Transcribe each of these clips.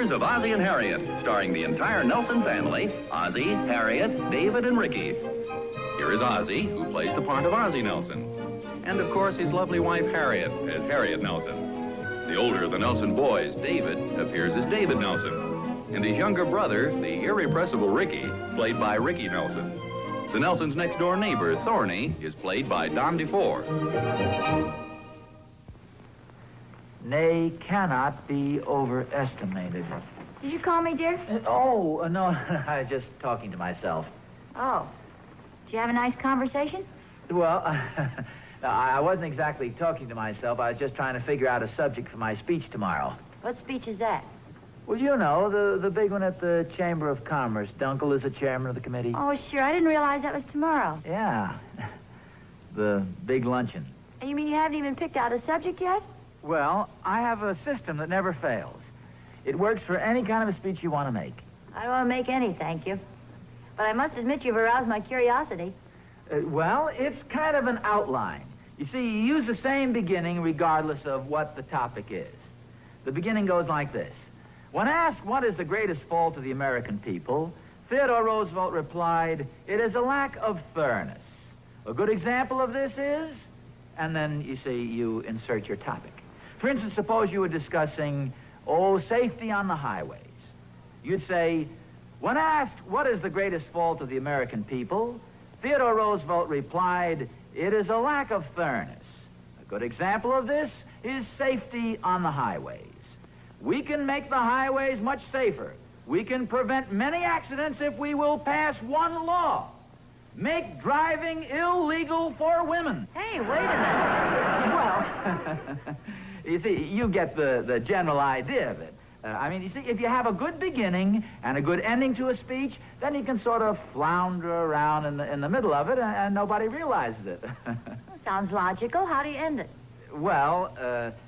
adventures of Ozzie and Harriet, starring the entire Nelson family, Ozzie, Harriet, David, and Ricky. Here is Ozzie, who plays the part of Ozzie Nelson. And, of course, his lovely wife, Harriet, as Harriet Nelson. The older of the Nelson boys, David, appears as David Nelson. And his younger brother, the irrepressible Ricky, played by Ricky Nelson. The Nelsons' next-door neighbor, Thorny, is played by Don DeFore. Nay, cannot be overestimated. Did you call me, dear? No, I was just talking to myself. Oh. Did you have a nice conversation? Well, I wasn't exactly talking to myself. I was just trying to figure out a subject for my speech tomorrow. What speech is that? Well, you know, the big one at the Chamber of Commerce. Dunkel is the chairman of the committee. Oh, sure. I didn't realize that was tomorrow. Yeah. The big luncheon. And you mean you haven't even picked out a subject yet? Well, I have a system that never fails. It works for any kind of a speech you want to make. I don't want to make any, thank you. But I must admit you've aroused my curiosity. Well, it's kind of an outline. You see, you use the same beginning regardless of what the topic is. The beginning goes like this. When asked what is the greatest fault of the American people, Theodore Roosevelt replied, "It is a lack of thoroughness." A good example of this is, and then, you see, you insert your topic. For instance, suppose you were discussing, safety on the highways. You'd say, when asked what is the greatest fault of the American people, Theodore Roosevelt replied, "It is a lack of thoroughness." A good example of this is safety on the highways. We can make the highways much safer. We can prevent many accidents if we will pass one law. Make driving illegal for women. Hey, wait a minute. Well, you see, you get the general idea of it. You see, if you have a good beginning and a good ending to a speech, then you can sort of flounder around in the middle of it and nobody realizes it. Sounds logical. How do you end it? Well,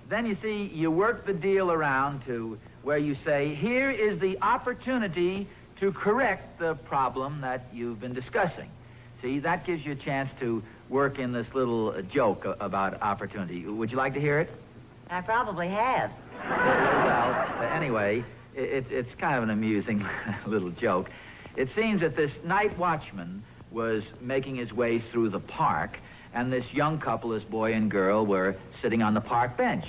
then you see, you work the deal around to where you say, here is the opportunity to correct the problem that you've been discussing. See, that gives you a chance to work in this little joke about opportunity. Would you like to hear it? I probably have. Well, anyway, it's kind of an amusing little joke. It seems that this night watchman was making his way through the park, and this young couple, this boy and girl, were sitting on the park bench.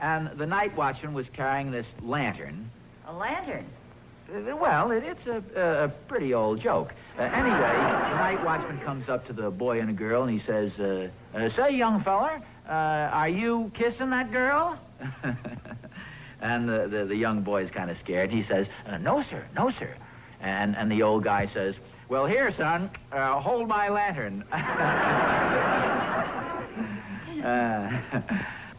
And the night watchman was carrying this lantern. A lantern? Well, it's a pretty old joke. Anyway, the night watchman comes up to the boy and the girl, and he says, say, young feller, are you kissing that girl? And the young boy's kind of scared. He says, no, sir, no, sir. And the old guy says, well, here, son, hold my lantern.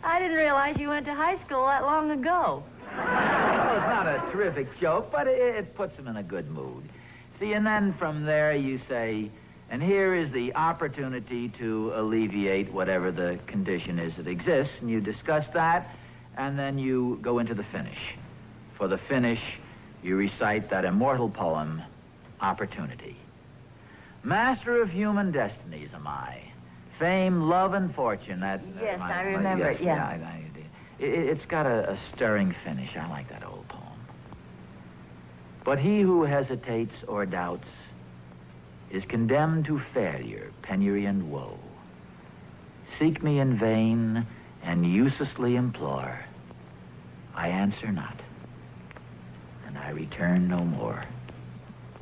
I didn't realize you went to high school that long ago. Well, it's not a terrific joke, but it puts him in a good mood. See, and then from there you say, and here is the opportunity to alleviate whatever the condition is that exists, and you discuss that, and then you go into the finish. For the finish, you recite that immortal poem, Opportunity. Master of human destinies am I. Fame, love, and fortune, that... Yes, I remember it, yeah. It's got a stirring finish. I like that old poem. But he who hesitates or doubts is condemned to failure, penury, and woe. Seek me in vain and uselessly implore. I answer not, and I return no more.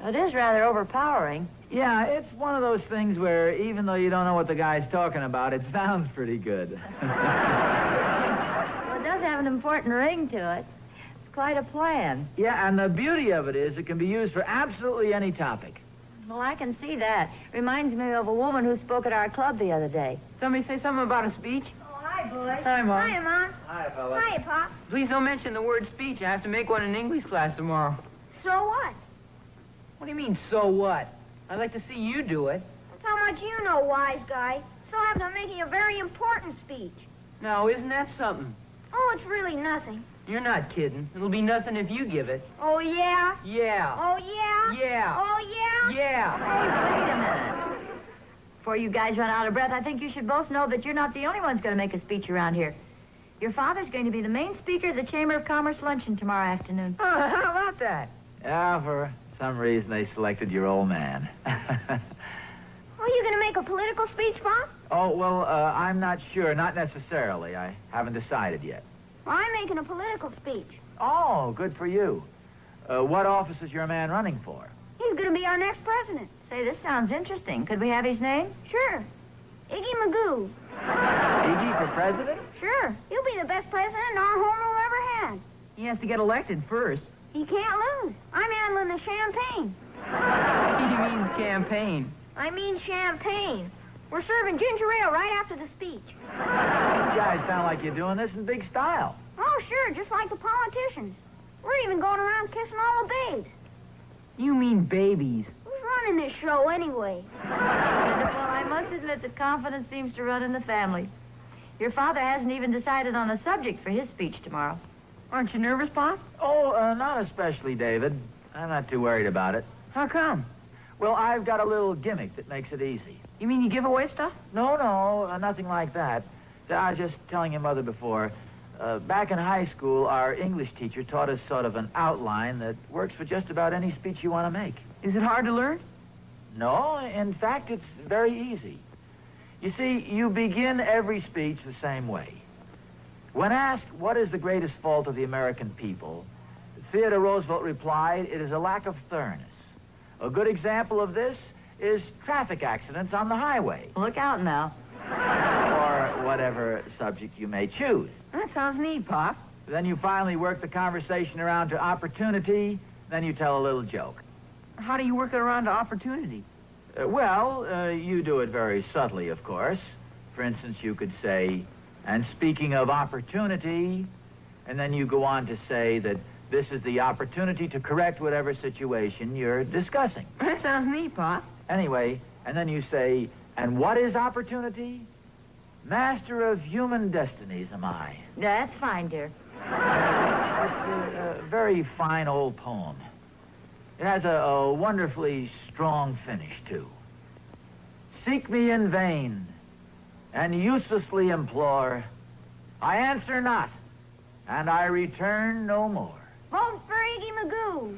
It is rather overpowering. Yeah, it's one of those things where even though you don't know what the guy's talking about, it sounds pretty good. Well, it does have an important ring to it. It's quite a plan. Yeah, and the beauty of it is it can be used for absolutely any topic. Well, I can see that. Reminds me of a woman who spoke at our club the other day. Somebody say something about a speech? Oh, hi, boys. Hi, Mom. Hiya, Mom. Hi, fella. Hiya, Pop. Please don't mention the word speech. I have to make one in English class tomorrow. So what? What do you mean, so what? I'd like to see you do it. That's how much you know, wise guy. So I have to making a very important speech. Now, isn't that something? Oh, it's really nothing. You're not kidding. It'll be nothing if you give it. Oh, yeah? Yeah. Oh, yeah? Yeah. Oh, yeah? Yeah. Hey, wait a minute. Before you guys run out of breath, I think you should both know that you're not the only ones going to make a speech around here. Your father's going to be the main speaker of the Chamber of Commerce luncheon tomorrow afternoon. Oh, how about that? Yeah, for some reason they selected your old man. Are you going to make a political speech, Pop? Oh, well, I'm not sure. Not necessarily. I haven't decided yet. Well, I'm making a political speech. Oh, good for you. What office is your man running for? He's going to be our next president. Say, this sounds interesting. Could we have his name? Sure. Iggy Magoo. Iggy for president? Sure. He'll be the best president our homeroom ever had. He has to get elected first. He can't lose. I'm handling the champagne. He means campaign. I mean champagne. We're serving ginger ale right after the speech. You guys sound like you're doing this in big style. Oh, sure, just like the politicians. We're even going around kissing all the babes. You mean babies. Who's running this show anyway? Well, I must admit that confidence seems to run in the family. Your father hasn't even decided on a subject for his speech tomorrow. Aren't you nervous, Pop? Oh, not especially, David. I'm not too worried about it. How come? Well, I've got a little gimmick that makes it easy. You mean you give away stuff? No, nothing like that. I was just telling your mother before. Back in high school, our English teacher taught us sort of an outline that works for just about any speech you want to make. Is it hard to learn? No, in fact, it's very easy. You see, you begin every speech the same way. When asked, what is the greatest fault of the American people, Theodore Roosevelt replied, it is a lack of thoroughness. A good example of this is traffic accidents on the highway. Look out now. Or whatever subject you may choose. That sounds neat, Pop. Then you finally work the conversation around to opportunity, then you tell a little joke. How do you work it around to opportunity? You do it very subtly, of course. For instance, you could say, and speaking of opportunity, and then you go on to say that this is the opportunity to correct whatever situation you're discussing. That sounds neat, Pop. Anyway, and then you say, and what is opportunity? Master of human destinies am I. That's fine, dear. It's a very fine old poem. It has a wonderfully strong finish, too. Seek me in vain, and uselessly implore. I answer not, and I return no more. Vote for Iggy Magoo.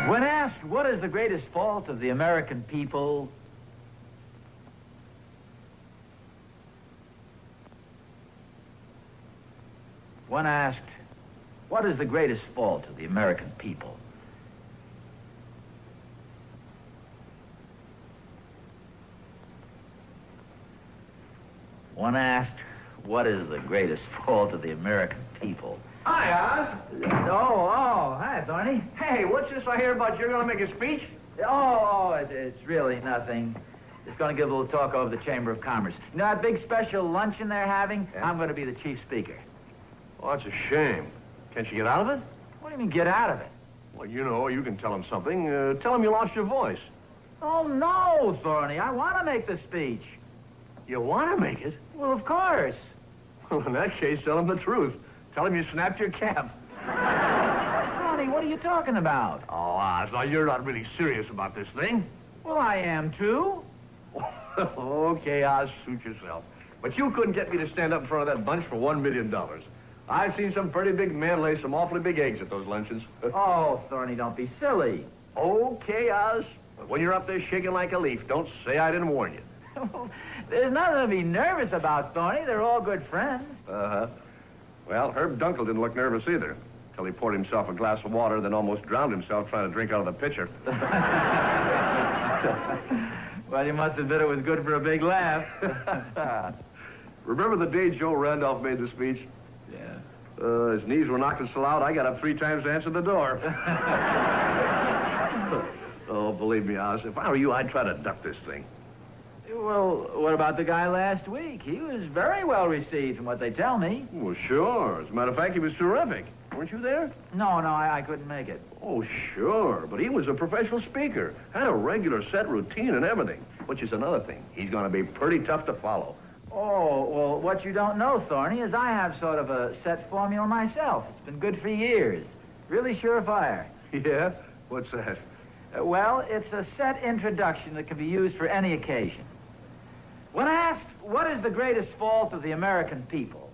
When asked what is the greatest fault of the American people, when asked what is the greatest fault of the American people, when asked what is the greatest fault of the American people. Hi, Oz. Hi, Thorny. Hey, what's this I hear about you're going to make a speech? It's really nothing. Just going to give a little talk over the Chamber of Commerce. You know that big special luncheon they're having? Yeah. I'm going to be the chief speaker. Oh, that's a shame. Can't you get out of it? What do you mean, get out of it? Well, you know, you can tell them something. Tell them you lost your voice. Oh, no, Thorny. I want to make the speech. You want to make it? Well, of course. Well, in that case, tell them the truth. Tell them you snapped your cap. Thorny, what are you talking about? Oh, Oz, now you're not really serious about this thing. Well, I am, too. Okay, Oz, suit yourself. But you couldn't get me to stand up in front of that bunch for $1 million. I've seen some pretty big men lay some awfully big eggs at those luncheons. Oh, Thorny, don't be silly. Okay, Oz. But when you're up there shaking like a leaf, don't say I didn't warn you. There's nothing to be nervous about, Thorny. They're all good friends. Uh-huh. Well, Herb Dunkel didn't look nervous either, till he poured himself a glass of water, then almost drowned himself trying to drink out of the pitcher. Well, you must admit it was good for a big laugh. Remember the day Joe Randolph made the speech? Yeah. His knees were knocking so loud, I got up 3 times to answer the door. Oh, believe me, Oz, if I were you, I'd try to duck this thing. Well, what about the guy last week? He was very well received from what they tell me. Well, sure. As a matter of fact, he was terrific. Weren't you there? No, I couldn't make it. Oh, sure. But he was a professional speaker. Had a regular set routine and everything. Which is another thing. He's going to be pretty tough to follow. Oh, well, what you don't know, Thorny, is I have sort of a set formula myself. It's been good for years. Really surefire. Yeah? What's that? Well, it's a set introduction that can be used for any occasion. When asked, what is the greatest fault of the American people,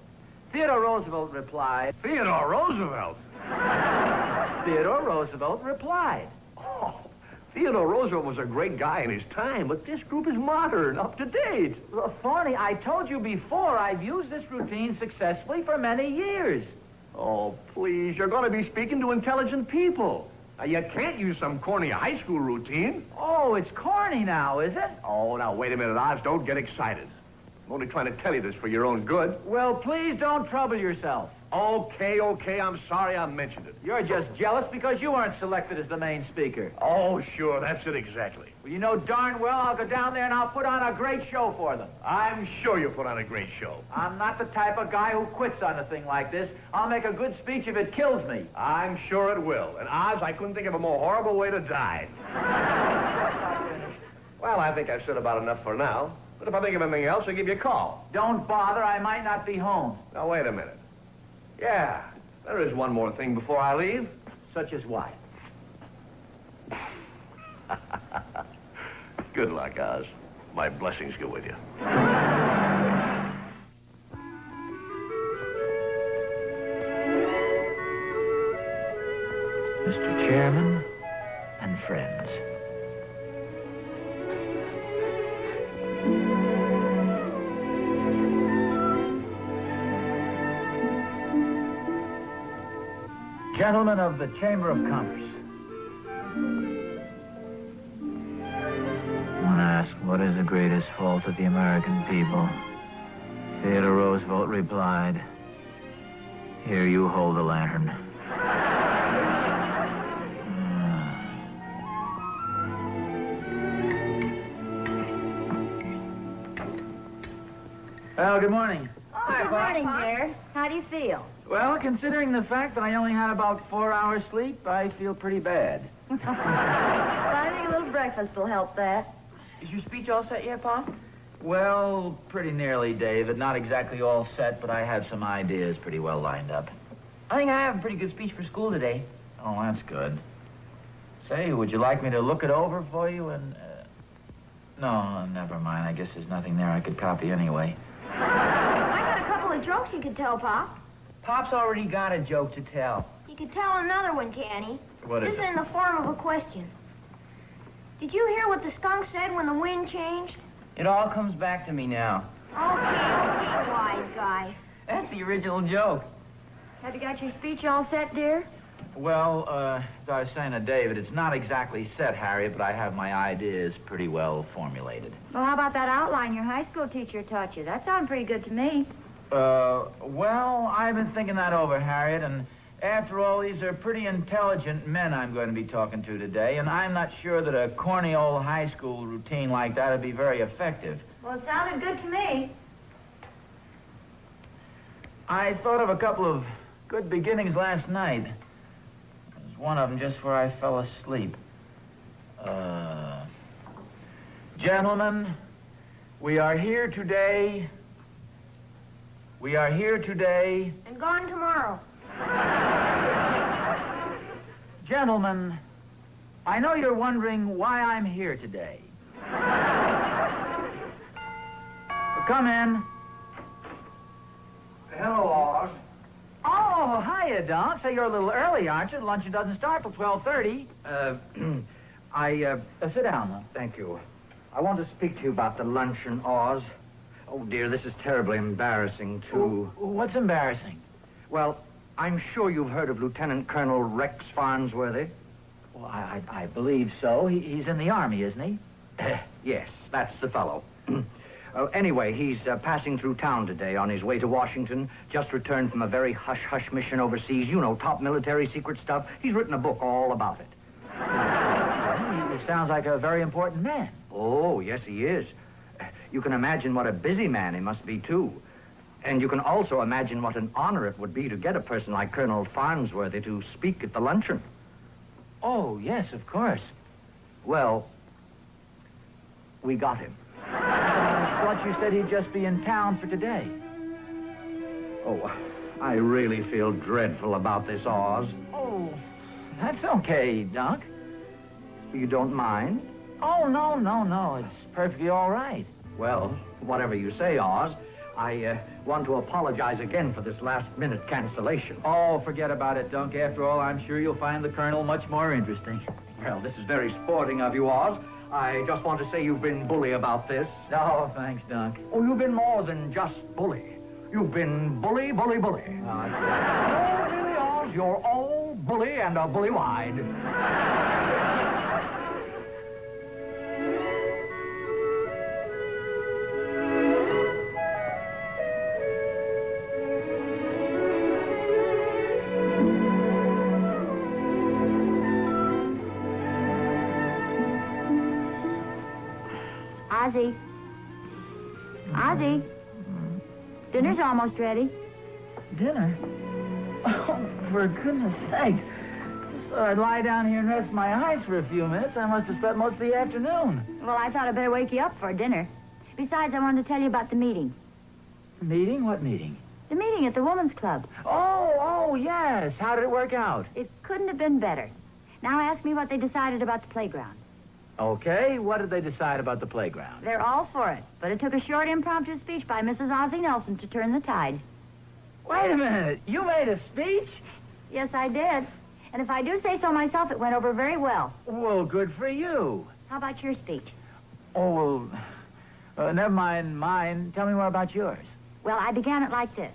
Theodore Roosevelt replied... Theodore Roosevelt? Theodore Roosevelt replied. Oh, Theodore Roosevelt was a great guy in his time, but this group is modern, up to date. Well, Thorny, I told you before, I've used this routine successfully for many years. Oh, please, you're going to be speaking to intelligent people. Now, you can't use some corny high school routine. Oh, it's corny now, is it? Oh, now, wait a minute, Oz. Don't get excited. I'm only trying to tell you this for your own good. Well, please don't trouble yourself. Okay, I'm sorry I mentioned it. You're just jealous because you weren't selected as the main speaker. Oh, sure, that's it exactly. Well, you know darn well I'll go down there and I'll put on a great show for them. I'm sure you'll put on a great show. I'm not the type of guy who quits on a thing like this. I'll make a good speech if it kills me. I'm sure it will. And Oz, I couldn't think of a more horrible way to die. Well, I think I've said about enough for now. But if I think of anything else, I'll give you a call. Don't bother, I might not be home. Now, wait a minute. Yeah, there is one more thing before I leave. Such as what? Good luck, Oz. My blessings go with you. Mr. Chairman and friends. Gentlemen of the Chamber of Commerce. When asked what is the greatest fault of the American people, Theodore Roosevelt replied, "Here, you hold the lantern." Well, good morning. Oh, good morning, dear. How do you feel? Well, considering the fact that I only had about 4 hours sleep, I feel pretty bad. Well, I think a little breakfast will help that. Is your speech all set yet, Pa? Well, pretty nearly, David. Not exactly all set, but I have some ideas pretty well lined up. I think I have a pretty good speech for school today. Oh, that's good. Say, would you like me to look it over for you and... No, never mind. I guess there's nothing there I could copy anyway. I got a couple of jokes you could tell, Pop. Pop's already got a joke to tell. You could tell another one, can he? What is This is in the form of a question. Did you hear what the skunk said when the wind changed? It all comes back to me now. Okay, wise guy. That's the original joke. Have you got your speech all set, dear? Well, as I was saying to David, it's not exactly set, Harriet, but I have my ideas pretty well formulated. Well, how about that outline your high school teacher taught you? That sounded pretty good to me. Well, I've been thinking that over, Harriet, and after all, these are pretty intelligent men I'm going to be talking to today, and I'm not sure that a corny old high school routine like that would be very effective. Well, it sounded good to me. I thought of a couple of good beginnings last night. There's one of them just where I fell asleep. Gentlemen, we are here today. We are here today. And gone tomorrow. Gentlemen, I know you're wondering why I'm here today. Come in. Hello, Oz. Oh, hiya, Don. Say, you're a little early, aren't you? Luncheon doesn't start till 12:30. Sit down, though. Thank you. I want to speak to you about the luncheon, Oz. Oh, dear, this is terribly embarrassing, too. What's embarrassing? Well, I'm sure you've heard of Lieutenant Colonel Rex Farnsworthy. Well, I believe so. He's in the Army, isn't he? Yes, that's the fellow. Anyway, he's passing through town today on his way to Washington. Just returned from a very hush-hush mission overseas. You know, top military secret stuff. He's written a book all about it. He sounds like a very important man. Oh, yes, he is. You can imagine what a busy man he must be, too. And you can also imagine what an honor it would be to get a person like Colonel Farnsworthy to speak at the luncheon. Oh, yes, of course. Well, we got him. I thought you said he'd just be in town for today. Oh, I really feel dreadful about this, Oz. Oh, that's okay, Doc. You don't mind? Oh, no. It's perfectly all right. Well, whatever you say, Oz. I want to apologize again for this last-minute cancellation. Oh, forget about it, Dunk. After all, I'm sure you'll find the Colonel much more interesting. Well, this is very sporting of you, Oz. I just want to say you've been bully about this. Oh, thanks, Dunk. Oh, you've been more than just bully. You've been bully. Oh, really, Oz? You're all bully and a bully wide. Ozzie. Ozzie. Dinner's almost ready. Dinner? Oh, for goodness sakes. Just thought I'd lie down here and rest my eyes for a few minutes. I must have slept most of the afternoon. Well, I thought I'd better wake you up for dinner. Besides, I wanted to tell you about the meeting. Meeting? What meeting? The meeting at the Women's Club. Oh, yes. How did it work out? It couldn't have been better. Now ask me what they decided about the playground. Okay, what did they decide about the playground? They're all for it, but it took a short impromptu speech by Mrs. Ozzie Nelson to turn the tide. Wait a minute. You made a speech? Yes, I did. And if I do say so myself, it went over very well. Well, good for you. How about your speech? Oh, well, never mind mine. Tell me more about yours. Well, I began it like this.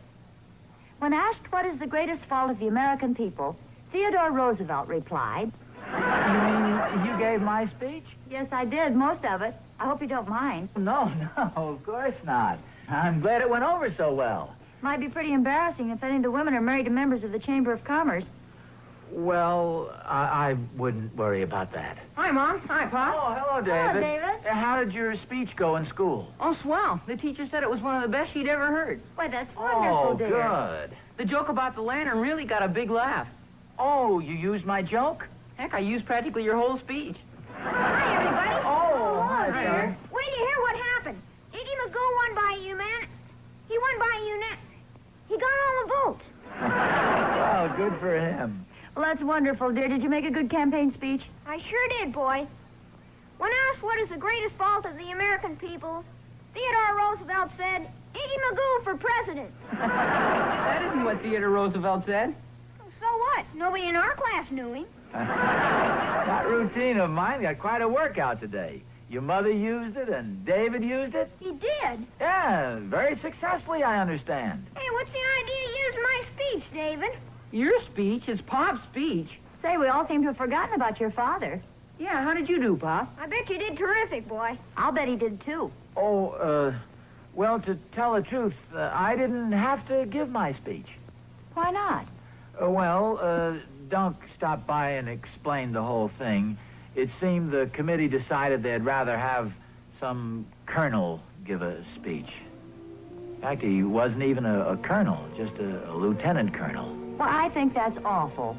When asked what is the greatest fault of the American people, Theodore Roosevelt replied... You mean you gave my speech? Yes, I did, most of it. I hope you don't mind. No, of course not. I'm glad it went over so well. Might be pretty embarrassing if any of the women are married to members of the Chamber of Commerce. Well, I wouldn't worry about that. Hi, Mom. Hi, Pop. Oh, hello, David. Hello, David. How did your speech go in school? Oh, swell. The teacher said it was one of the best she'd ever heard. Why, that's wonderful, dear. Good. The joke about the lantern really got a big laugh. Oh, you used my joke? Heck, I used practically your whole speech. Hi, everybody. Oh, hi, hi, dear. Wait to hear what happened. Iggy Magoo won by He won by He got all the votes. Well, good for him. Well, that's wonderful, dear. Did you make a good campaign speech? I sure did, boy. When asked what is the greatest fault of the American people, Theodore Roosevelt said, Iggy Magoo for president. That isn't what Theodore Roosevelt said. So what? Nobody in our class knew him. That routine of mine got quite a workout today. Your mother used it and David used it? He did. Yeah, very successfully, I understand. Hey, what's the idea using my speech, David? Your speech is Pop's speech. Say, we all seem to have forgotten about your father. Yeah, how did you do, Pop? I bet you did terrific, boy. I'll bet he did, too. Oh, well, to tell the truth, I didn't have to give my speech. Why not? Dunk stopped by and explained the whole thing. It seemed the committee decided they'd rather have some colonel give a speech. In fact, he wasn't even a colonel, just a lieutenant colonel. Well, I think that's awful.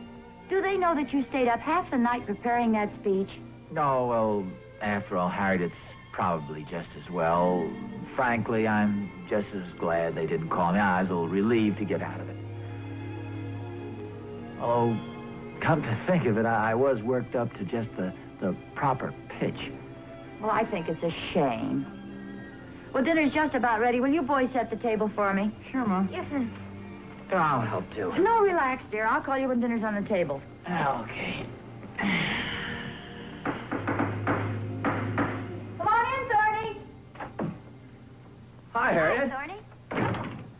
Do they know that you stayed up half the night preparing that speech? Oh, well, after all, Harriett, it's probably just as well. Frankly, I'm just as glad they didn't call me. I was a little relieved to get out of it. Although, come to think of it, I was worked up to just the proper pitch. Well, I think it's a shame. Well, dinner's just about ready. Will you boys set the table for me? Sure, Mom. Yes, sir. I'll help, too. No, relax, dear. I'll call you when dinner's on the table. Okay. Come on in, Thorny. Hi, Harriet. Thorny.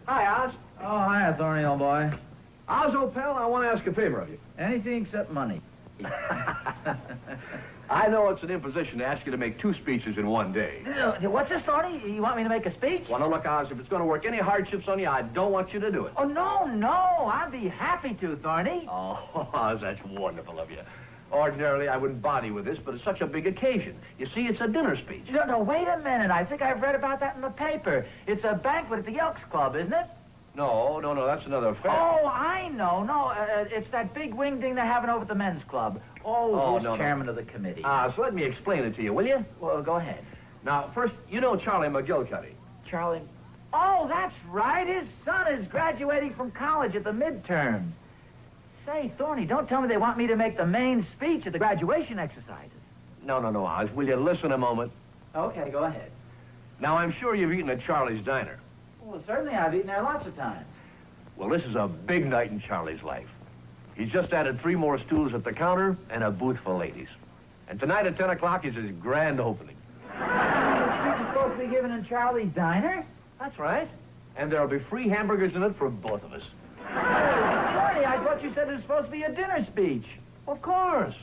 Hi, Oz. Oh, hiya, Thorny, old boy. Oz, old pal, I want to ask a favor of you. Anything except money. I know it's an imposition to ask you to make 2 speeches in one day. What's this, Thorny? You want me to make a speech? Well, now, look, Oz, if it's going to work any hardships on you, I don't want you to do it. Oh, no. I'd be happy to, Thorny. Oh, Oz, that's wonderful of you. Ordinarily, I wouldn't bother you with this, but it's such a big occasion. You see, it's a dinner speech. No, wait a minute. I think I've read about that in the paper. It's a banquet at the Elks Club, isn't it? No, that's another affair. Oh, I know. No, it's that big wing thing they're having over at the men's club. Who's chairman of the committee? So let me explain it to you, will you? Well, go ahead. Now, first, you know Charlie McGillicuddy. Charlie? Oh, that's right. His son is graduating from college at the midterms. Say, Thorny, don't tell me they want me to make the main speech at the graduation exercises. No, Oz. Will you listen a moment? Okay, go ahead. Now, I'm sure you've eaten at Charlie's Diner. Well, certainly I've eaten there lots of times. Well, this is a big night in Charlie's life. He's just added 3 more stools at the counter and a booth for ladies. And tonight at 10 o'clock is his grand opening. You're supposed to be given in Charlie's Diner? That's right. And there'll be free hamburgers in it for both of us. Marty, I thought you said it was supposed to be a dinner speech. Of course.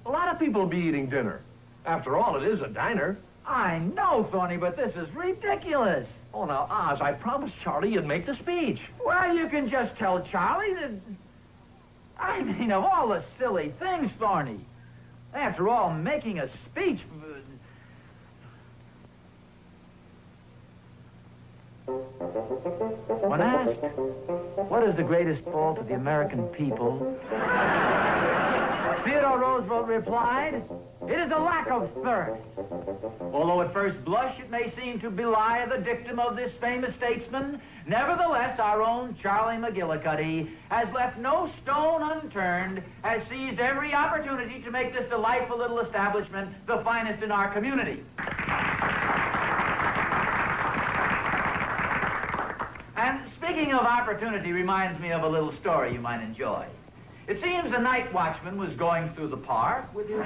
A lot of people will be eating dinner. After all, it is a diner. I know, Thorny, but this is ridiculous. Oh, now, Oz, I promised Charlie you'd make the speech. Well, you can just tell Charlie that... I mean, of all the silly things, Thorny. After all, making a speech... When asked, what is the greatest fault of the American people? Theodore Roosevelt replied, it is a lack of thirst. Although at first blush it may seem to belie the dictum of this famous statesman, nevertheless our own Charlie McGillicuddy has left no stone unturned, has seized every opportunity to make this delightful little establishment the finest in our community. And speaking of opportunity reminds me of a little story you might enjoy. It seems a night watchman was going through the park with his...